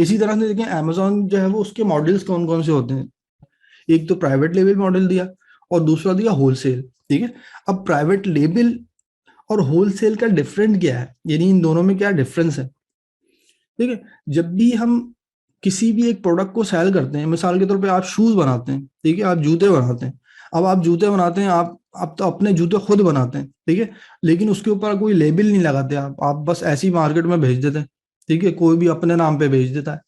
इसी तरह से देखें अमेजोन जो है वो उसके मॉडल्स कौन कौन से होते हैं। एक तो प्राइवेट लेबल मॉडल दिया और दूसरा दिया होलसेल। ठीक है। अब प्राइवेट लेबल और होलसेल का डिफरेंट क्या है, यानी इन दोनों में क्या डिफरेंस है। ठीक है। जब भी हम किसी भी एक प्रोडक्ट को सेल करते हैं, मिसाल के तौर पे आप शूज बनाते हैं, ठीक है, आप जूते बनाते हैं। अब आप जूते बनाते हैं, आप तो अपने जूते खुद बनाते हैं, ठीक है, लेकिन उसके ऊपर कोई लेबल नहीं लगाते, आप बस ऐसी मार्केट में भेज देते हैं। ठीक है, कोई भी अपने नाम पे भेज देता है।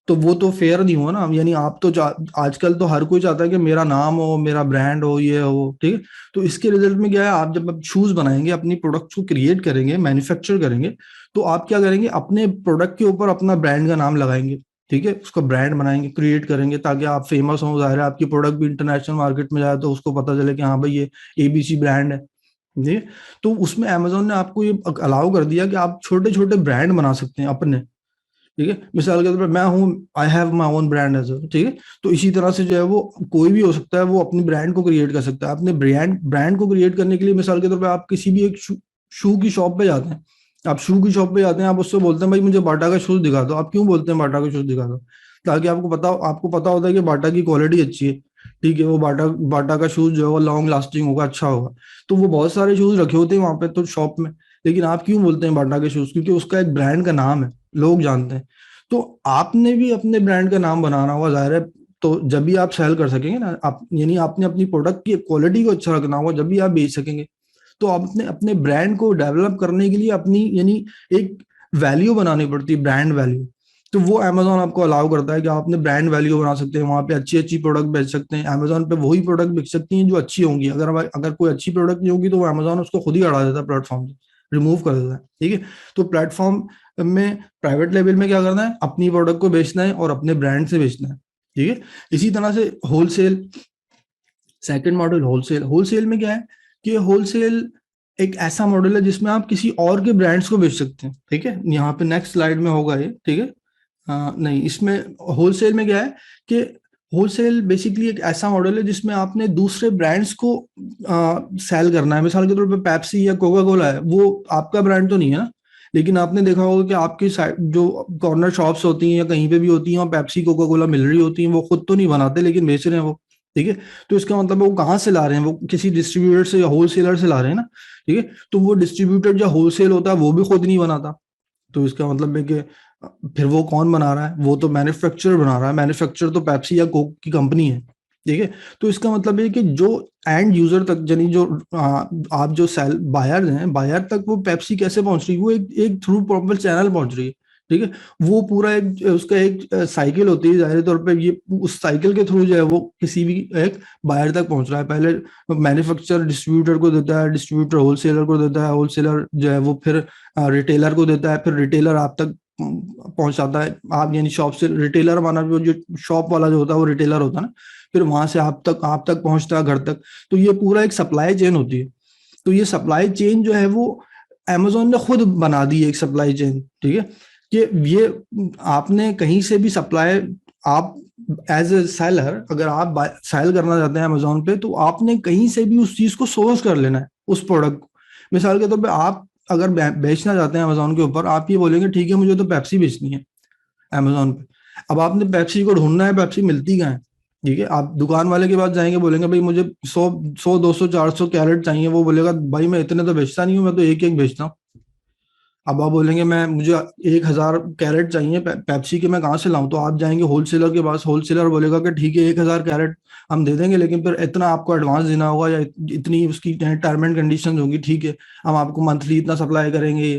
तो वो तो फेयर नहीं हुआ ना, यानी आप तो आजकल तो हर कोई चाहता है कि मेरा नाम हो, मेरा ब्रांड हो, ये हो। ठीक है। तो इसके रिजल्ट में क्या है, आप जब आप शूज बनाएंगे, अपनी प्रोडक्ट को क्रिएट करेंगे, मैन्युफैक्चर करेंगे, तो आप क्या करेंगे, अपने प्रोडक्ट के ऊपर अपना ब्रांड का नाम लगाएंगे। ठीक है, उसका ब्रांड बनाएंगे, क्रिएट करेंगे, ताकि आप फेमस हो, जाहिर है आपकी प्रोडक्ट भी इंटरनेशनल मार्केट में जाए तो उसको पता चले कि हाँ भाई ये एबीसी ब्रांड है। जी। तो उसमें अमेजोन ने आपको ये अलाउ कर दिया कि आप छोटे छोटे ब्रांड बना सकते हैं अपने। ठीक है, मिसाल के तौर पर मैं हूँ, I have my own brand as well. ठीक है। तो इसी तरह से जो है वो कोई भी हो सकता है, वो अपनी ब्रांड को क्रिएट कर सकता है। अपने ब्रांड को क्रिएट करने के लिए मिसाल के तौर पर आप किसी भी एक शू की शॉप पे जाते हैं, आप शू की शॉप पे जाते हैं, आप उससे बोलते हैं भाई मुझे बाटा का शूज दिखा दो। आप क्यों बोलते हैं बाटा का शूज दिखा दो? ताकि आपको पता होता है कि बाटा की क्वालिटी अच्छी है। ठीक है, वो बाटा बाटा का शूज जो है वो लॉन्ग लास्टिंग होगा, अच्छा होगा। तो वो बहुत सारे शूज रखे होते हैं वहां पे तो शॉप में, लेकिन आप क्यों बोलते हैं बाटा के शूज? क्योंकि उसका एक ब्रांड का नाम है, लोग जानते हैं। तो आपने भी अपने ब्रांड का नाम बनाना होगा, जाहिर है। तो जब भी आप सेल कर सकेंगे ना, आप यानी आपने अपनी प्रोडक्ट की क्वालिटी को अच्छा रखना होगा, जब भी आप बेच सकेंगे। तो आपने अपने ब्रांड को डेवलप करने के लिए अपनी यानी एक वैल्यू बनानी पड़ती है, ब्रांड वैल्यू। तो वो अमेजोन आपको अलाउ करता है कि आप अपने ब्रांड वैल्यू बना सकते हैं, वहां पे अच्छी अच्छी प्रोडक्ट बेच सकते हैं। अमेजोन पे वही प्रोडक्ट बिक सकती हैं जो अच्छी होंगी। अगर कोई अच्छी प्रोडक्ट नहीं होगी तो वो अमेजोन उसको खुद ही हटा देता है प्लेटफॉर्म से, रिमूव कर देता है। ठीक है। तो प्लेटफॉर्म में प्राइवेट लेवल में क्या करना है, अपनी प्रोडक्ट को बेचना है और अपने ब्रांड से बेचना है। ठीक है। इसी तरह से wholesale, second model wholesale. Wholesale में क्या है कि होलसेल एक ऐसा मॉडल है जिसमें आप किसी और के ब्रांड्स को बेच सकते हैं। ठीक है, यहाँ पे नेक्स्ट स्लाइड में होगा ये। ठीक है। नहीं, इसमें होलसेल में क्या है कि होलसेल बेसिकली एक ऐसा मॉडल है जिसमें आपने दूसरे ब्रांड्स को सेल करना है। मिसाल के तौर पे पेप्सी या कोका कोला है, वो आपका ब्रांड तो नहीं है ना, लेकिन आपने देखा होगा कि आपकी साइड जो कॉर्नर शॉप्स होती हैं या कहीं पे भी होती हैं और पेप्सी कोका कोला मिल रही होती हैं, वो खुद तो नहीं बनाते लेकिन बेच रहे हैं वो। ठीक है। तो इसका मतलब वो कहाँ से ला रहे हैं, वो किसी डिस्ट्रीब्यूटर से या होलसेलर से ला रहे हैं ना। ठीक है। तो वो डिस्ट्रीब्यूटर जो होलसेल होता है वो भी खुद नहीं बनाता। तो इसका मतलब है कि फिर वो कौन बना रहा है, वो तो मैन्युफैक्चरर बना रहा है। मैन्युफैक्चरर तो पेप्सी या कोक की कंपनी है। ठीक है। तो इसका मतलब है कि जो एंड यूजर तक, यानी जो आप जो सेल बायर हैं, बायर तक वो पेप्सी कैसे पहुंच रही है, वो एक एक थ्रू प्रॉपर चैनल पहुंच रही है। ठीक है। वो पूरा एक उसका एक साइकिल होती है, जाहिर तौर पे ये उस साइकिल के थ्रू जो है वो किसी भी एक बायर तक पहुंच रहा है। पहले मैन्युफैक्चरर डिस्ट्रीब्यूटर को देता है, डिस्ट्रीब्यूटर होलसेलर को देता है, होलसेलर जो है वो फिर रिटेलर को देता है, फिर रिटेलर आप तक पहुंचाता है। आप यानी शॉप से रिटेलर माना, जो शॉप वाला जो होता है वो रिटेलर होता है ना, फिर वहां से आप तक पहुंचता है घर तक। तो ये पूरा एक सप्लाई चेन होती है। तो ये सप्लाई चेन जो है वो अमेजोन ने खुद बना दी है, एक सप्लाई चेन। ठीक है। कि ये आपने कहीं से भी सप्लाई, आप एज ए सेलर अगर आप सेल करना चाहते हैं अमेजोन पे, तो आपने कहीं से भी उस चीज को सोर्स कर लेना है, उस प्रोडक्ट को। मिसाल के तौर पे आप अगर बेचना चाहते हैं अमेजोन के ऊपर, आप ये बोलेंगे ठीक है मुझे तो पेप्सी बेचनी है अमेजोन पे। अब आपने पेप्सी को ढूंढना है, पेप्सी मिलती कहाँ है? ठीक है, आप दुकान वाले के पास जाएंगे, बोलेंगे भाई मुझे 100 100 200 400 कैरेट चाहिए, वो बोलेगा भाई मैं इतने तो बेचता नहीं हूँ, मैं तो एक एक बेचता हूँ। अब आप बोलेंगे मैं मुझे 1000 कैरेट चाहिए पेप्सी के, मैं कहाँ से लाऊं? तो आप जाएंगे होलसेलर के पास, होलसेलर बोलेगा कि ठीक है 1000 कैरेट हम दे देंगे, लेकिन फिर इतना आपको एडवांस देना होगा या इतनी उसकी टर्म एंड कंडीशन होगी। ठीक है, हम आपको मंथली इतना सप्लाई करेंगे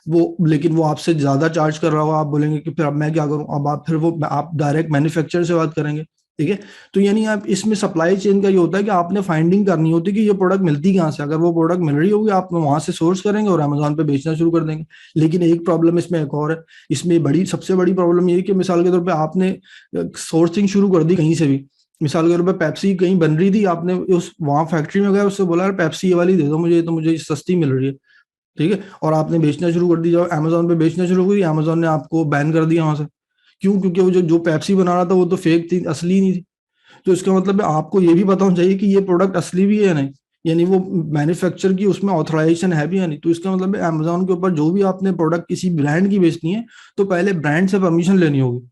वो, लेकिन वो आपसे ज्यादा चार्ज कर रहा होगा। आप बोलेंगे कि फिर अब मैं क्या करूं? अब आप डायरेक्ट मैन्युफैक्चरर से बात करेंगे। ठीक है। तो यानी आप इसमें सप्लाई चेन का ये होता है कि आपने फाइंडिंग करनी होती है कि ये प्रोडक्ट मिलती कहाँ से। अगर वो प्रोडक्ट मिल रही होगी, आप वहां से सोर्स करेंगे और अमेजोन पे बेचना शुरू कर देंगे। लेकिन एक प्रॉब्लम इसमें एक और है। इसमें सबसे बड़ी प्रॉब्लम ये है कि मिसाल के तौर पे आपने सोर्सिंग शुरू कर दी कहीं से भी। मिसाल के तौर पे पेप्सी कहीं बन रही थी, आपने उस वहां फैक्ट्री में गए, उससे बोला यार पेप्सी ये वाली दे दो मुझे, तो मुझे सस्ती मिल रही है। ठीक है। और आपने बेचना शुरू कर दी, जब अमेजोन पे बेचना शुरू करी, अमेजोन ने आपको बैन कर दिया वहां से। क्यों? क्योंकि वो जो जो पेप्सी बना रहा था वो तो फेक थी, असली नहीं थी। तो इसका मतलब है आपको ये भी पता होना चाहिए कि ये प्रोडक्ट असली भी है या नहीं। यानी वो मैन्युफैक्चर की उसमें ऑथराइजेशन है भी या नहीं। तो इसका मतलब है अमेजोन के ऊपर जो भी आपने प्रोडक्ट किसी ब्रांड की बेचनी है तो पहले ब्रांड से परमिशन लेनी होगी,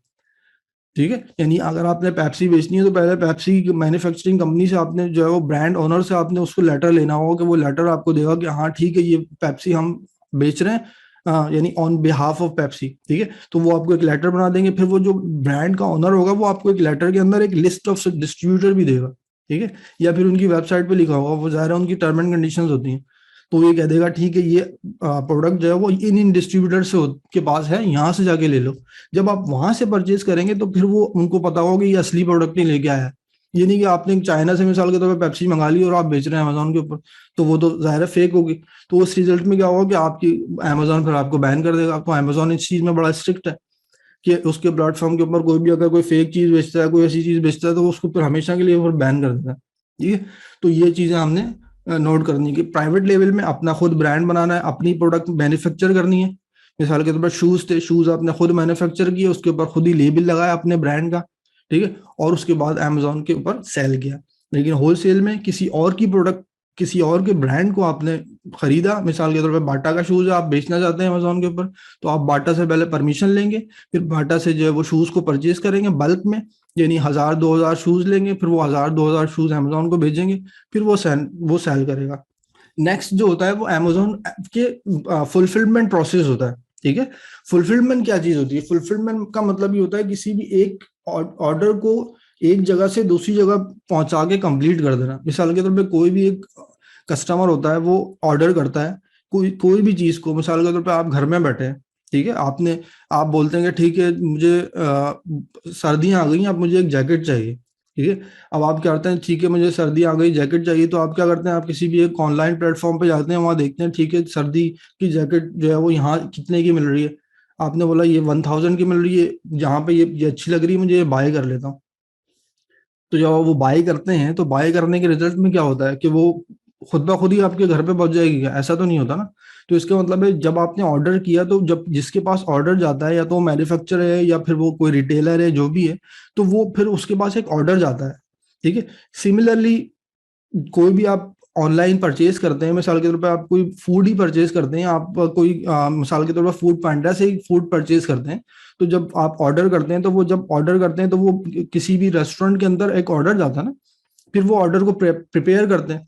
ठीक है। यानी अगर आपने पेप्सी बेचनी है तो पहले पेप्सी मैन्युफैक्चरिंग कंपनी से आपने जो है वो ब्रांड ओनर से आपने उसको लेटर लेना होगा कि वो लेटर आपको देगा कि हाँ ठीक है ये पेप्सी हम बेच रहे हैं, यानी ऑन बिहाफ ऑफ पेप्सी, ठीक है। तो वो आपको एक लेटर बना देंगे, फिर वो जो ब्रांड का ओनर होगा वो आपको एक लेटर के अंदर एक लिस्ट ऑफ डिस्ट्रीब्यूटर भी देगा, ठीक है। या फिर उनकी वेबसाइट पे लिखा होगा, वो ज़ाहिर है उनकी टर्म एंड कंडीशंस होती हैं। तो ये कह देगा ठीक है ये प्रोडक्ट जो है वो इन इन डिस्ट्रीब्यूटर से के पास है, यहाँ से जाके ले लो। जब आप वहां से परचेज करेंगे तो फिर वो उनको पता होगा कि ये असली प्रोडक्ट नहीं लेके आया है। ये नहीं कि आपने चाइना से मिसाल के तौर पर पेप्सी मंगा ली और आप बेच रहे हैं अमेजोन के ऊपर, तो वो तो जाहिर है फेक होगी। तो उस रिजल्ट में क्या होगा कि आपकी अमेजोन फिर आपको बैन कर देगा। आपको अमेजोन इस चीज में बड़ा स्ट्रिक्ट है कि उसके प्लेटफॉर्म के ऊपर कोई भी अगर कोई फेक चीज बेचता है, कोई ऐसी चीज बेचता है, तो उसको फिर हमेशा के लिए फिर बैन कर देता है, ठीक है। तो ये चीजें हमने नोट करनी है कि प्राइवेट लेवल में अपना खुद ब्रांड बनाना है, अपनी प्रोडक्ट मैन्युफैक्चर करनी है। मिसाल के तौर पर शूज थे, शूज आपने खुद मैन्युफैक्चर किए, उसके ऊपर खुद ही लेबल लगाया अपने ब्रांड का, ठीक है, और उसके बाद अमेजोन के ऊपर सेल किया। लेकिन होलसेल में किसी और की प्रोडक्ट, किसी और के ब्रांड को आपने खरीदा, मिसाल के तौर पर बाटा का शूज आप बेचना चाहते हैं अमेजोन के ऊपर, तो आप बाटा से पहले परमिशन लेंगे, फिर बाटा से जो है वो शूज को परचेज करेंगे बल्क में, यानी 1000-2000 शूज लेंगे, फिर वो 1000-2000 शूज अमेजोन को भेजेंगे, फिर वो सेल करेगा। नेक्स्ट जो होता है वो अमेजोन के फुलफिलमेंट प्रोसेस होता है, ठीक है। फुलफिलमेंट क्या चीज होती है? फुलफिलमेंट का मतलब ये होता है किसी भी एक ऑर्डर को एक जगह से दूसरी जगह पहुंचा के कंप्लीट कर देना। मिसाल के तौर पे कोई भी एक कस्टमर होता है, वो ऑर्डर करता है कोई कोई भी चीज को। मिसाल के तौर पे आप घर में बैठे हैं, ठीक है, आप बोलते हैं कि ठीक है मुझे सर्दियां आ गई हैं, अब मुझे एक जैकेट चाहिए, ठीक है। अब आप क्या करते हैं, ठीक है मुझे सर्दी आ गई, जैकेट चाहिए, तो आप क्या करते हैं, आप किसी भी एक ऑनलाइन प्लेटफॉर्म पे जाते हैं, वहां देखते हैं ठीक है सर्दी की जैकेट जो है वो यहाँ कितने की मिल रही है। आपने बोला ये 1000 की मिल रही है, जहाँ पे ये अच्छी लग रही है मुझे, ये बाय कर लेता हूँ। तो जब वो बाय करते हैं तो बाय करने के रिजल्ट में क्या होता है कि वो खुद ब खुद ही आपके घर पे पहुंच जाएगी क्या? ऐसा तो नहीं होता ना। तो इसका मतलब है जब आपने ऑर्डर किया, तो जब जिसके पास ऑर्डर जाता है, या तो मैन्युफैक्चरर है या फिर वो कोई रिटेलर है जो भी है, तो वो फिर उसके पास एक ऑर्डर जाता है, ठीक है। सिमिलरली कोई भी आप ऑनलाइन परचेज करते हैं, मिसाल के तौर पर आप कोई फूड ही परचेज करते हैं, आप कोई मिसाल के तौर पर फूड पांडा से ही फूड परचेज करते हैं, तो जब आप ऑर्डर करते हैं, तो वो जब ऑर्डर करते हैं तो वो किसी भी रेस्टोरेंट के अंदर एक ऑर्डर जाता है ना, फिर वो ऑर्डर को प्रिपेयर करते हैं।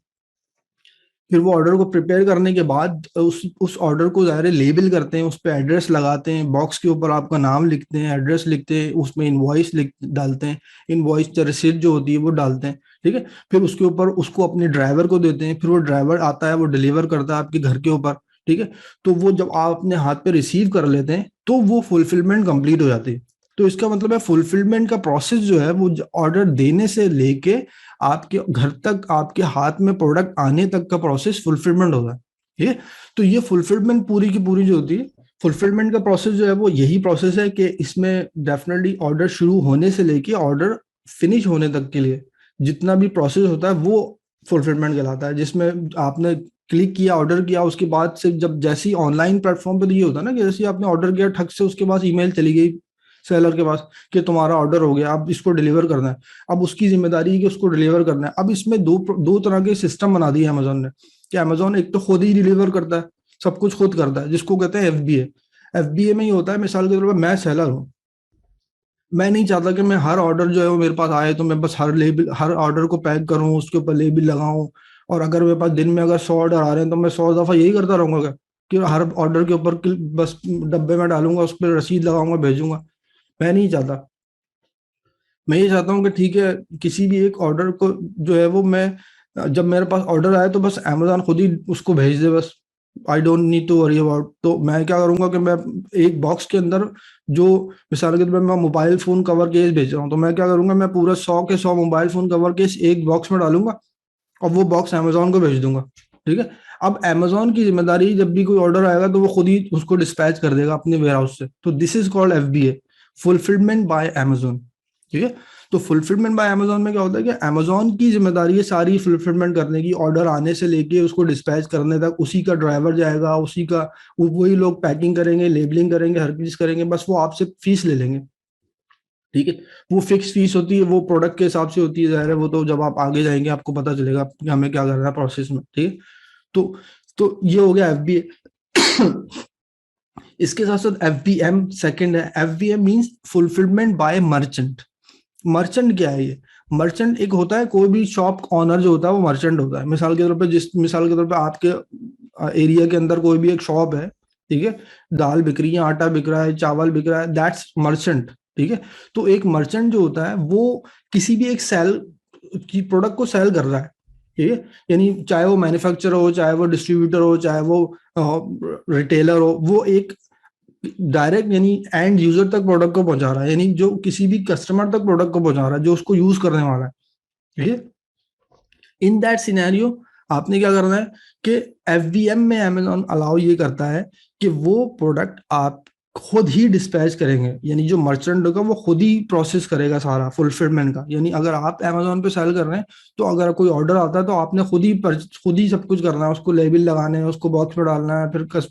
फिर वो ऑर्डर को प्रिपेयर करने के बाद उस ऑर्डर को ज़ाहिर लेबल करते हैं, उस पर एड्रेस लगाते हैं, बॉक्स के ऊपर आपका नाम लिखते हैं, एड्रेस लिखते हैं, उसमें इनवॉइस लिख डालते हैं, इनवॉइस रिसीट जो होती है वो डालते हैं, ठीक है। फिर उसके ऊपर उसको अपने ड्राइवर को देते हैं, फिर वो ड्राइवर आता है, वो डिलीवर करता है आपके घर के ऊपर, ठीक है। तो वो जब आप अपने हाथ पे रिसीव कर लेते हैं तो वो फुलफिलमेंट कंप्लीट हो जाती है। तो इसका मतलब है फुलफिलमेंट का प्रोसेस जो है वो ऑर्डर देने से लेके आपके घर तक, आपके हाथ में प्रोडक्ट आने तक का प्रोसेस फुलफिलमेंट होता है, ठीक है। तो ये फुलफिलमेंट पूरी की पूरी जो होती है, फुलफिलमेंट का प्रोसेस जो है वो यही प्रोसेस है कि इसमें डेफिनेटली ऑर्डर शुरू होने से लेके ऑर्डर फिनिश होने तक के लिए जितना भी प्रोसेस होता है वो फुलफिलमेंट कहलाता है। जिसमें आपने क्लिक किया, ऑर्डर किया, उसके बाद से जब जैसी ऑनलाइन प्लेटफॉर्म पे तो ये होता है ना कि जैसे आपने ऑर्डर किया, ठग से उसके पास ईमेल चली गई सेलर के पास कि तुम्हारा ऑर्डर हो गया, अब इसको डिलीवर करना है। अब उसकी जिम्मेदारी है कि उसको डिलीवर करना है। अब इसमें दो दो तरह के सिस्टम बना दिए अमेजोन ने कि अमेजोन एक तो खुद ही डिलीवर करता है, सब कुछ खुद करता है, जिसको कहते हैं एफबीए। एफबीए में ये होता है, मिसाल के तौर पर मैं सेलर हूँ, मैं नहीं चाहता कि मैं हर ऑर्डर जो है वो मेरे पास आए तो मैं बस हर ऑर्डर को पैक करूँ, उसके ऊपर लेबल लगाऊं, और अगर मेरे पास दिन में अगर 100 ऑर्डर आ रहे हैं तो मैं 100 दफा यही करता रहूंगा क्या कि हर ऑर्डर के ऊपर बस डब्बे में डालूंगा, उस पर रसीद लगाऊंगा, भेजूंगा? मैं नहीं चाहता। मैं ये चाहता हूँ कि ठीक है किसी भी एक ऑर्डर को जो है वो मैं, जब मेरे पास ऑर्डर आए तो बस अमेजोन खुद ही उसको भेज दे बस, I don't need to worry about. तो मैं क्या करूंगा कि मैं एक बॉक्स के अंदर जो, मिसाल के तौर पर मैं मोबाइल फोन कवर केस भेज रहा हूँ, तो मैं क्या करूंगा, मैं पूरा 100 के 100 मोबाइल फोन कवर केस एक बॉक्स में डालूंगा और वो बॉक्स अमेजोन को भेज दूंगा, ठीक है। अब अमेजोन की जिम्मेदारी, जब भी कोई ऑर्डर आएगा तो वो खुद ही उसको डिस्पैच कर देगा अपने वेयर हाउस से। तो this is called FBA, fulfilment bye Amazon, ठीक है। तो फुलफिलमेंट बाय अमेजोन में क्या होता है कि अमेजोन की जिम्मेदारी है सारी फुलफिलमेंट करने की, ऑर्डर आने से लेके उसको डिस्पैच करने तक उसी का ड्राइवर जाएगा, उसी का वही लोग पैकिंग करेंगे, लेबलिंग करेंगे, हर चीज करेंगे, बस वो आपसे फीस ले लेंगे, ठीक है। वो फिक्स फीस होती है, वो प्रोडक्ट के हिसाब से होती है, जाहिर है वो तो जब आप आगे जाएंगे आपको पता चलेगा कि हमें क्या करना है प्रोसेस में, ठीक है। तो ये हो गया एफबीए। इसके साथ साथ एफबीएम सेकंड है। FBM means fulfilment bye merchant. Merchant क्या है ये? मर्चेंट एक होता है, कोई भी शॉप ऑनर जो होता है वो मर्चेंट होता है। मिसाल के तौर पे आपके एरिया के अंदर कोई भी एक शॉप है, ठीक है, दाल बिक रही है, आटा बिक रहा है, चावल बिक रहा है, दैट्स मर्चेंट, ठीक है। तो एक मर्चेंट जो होता है वो किसी भी एक सेल की प्रोडक्ट को सेल कर रहा है, ठीक है। यानी चाहे वो मैन्युफैक्चरर हो, चाहे वो डिस्ट्रीब्यूटर हो, चाहे वो रिटेलर हो, वो एक डायरेक्ट यानी एंड यूजर तक प्रोडक्ट को पहुंचा रहा है, यानी जो किसी भी कस्टमर तक प्रोडक्ट को पहुंचा रहा है जो उसको यूज करने वाला है, ठीक है। इन दैट सिनेरियो आपने क्या करना है कि एफबीएम में अमेजोन अलाउ ये करता है कि वो प्रोडक्ट आप खुद ही डिस्पैच करेंगे, यानी जो मर्चेंट होगा वो खुद ही प्रोसेस करेगा सारा फुलफिलमेंट का। यानी अगर आप अमेजोन पे सेल कर रहे हैं तो अगर कोई ऑर्डर आता है तो आपने खुद ही सब कुछ करना है, उसको लेबल लगाने हैं, उसको बॉक्स में डालना है, फिर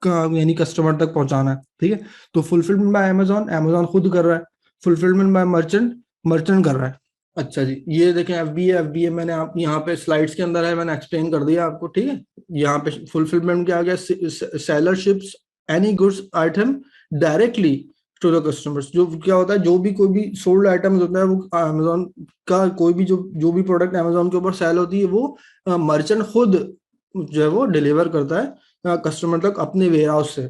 यानी कस्टमर तक पहुंचाना है, ठीक है। तो फुलफिलमेंट बाय अमेजोन, अमेजोन खुद कर रहा है। फुलफिलमेंट बाय मर्चेंट, मर्चेंट कर रहा है। अच्छा जी, ये देखें एफ बी ए मैंने आप यहाँ पे स्लाइड्स के अंदर है, मैंने एक्सप्लेन कर दिया आपको, ठीक है। यहाँ पे फुलफिलमेंट क्या आ गया? Seller ships any goods item directly to the customers. जो क्या होता है, जो भी कोई भी सोल्ड आइटम होता है वो अमेजोन का, कोई भी जो भी प्रोडक्ट अमेजोन के ऊपर सेल होती है वो मर्चेंट खुद जो है वो डिलीवर करता है कस्टमर तक अपने वेयर हाउस से।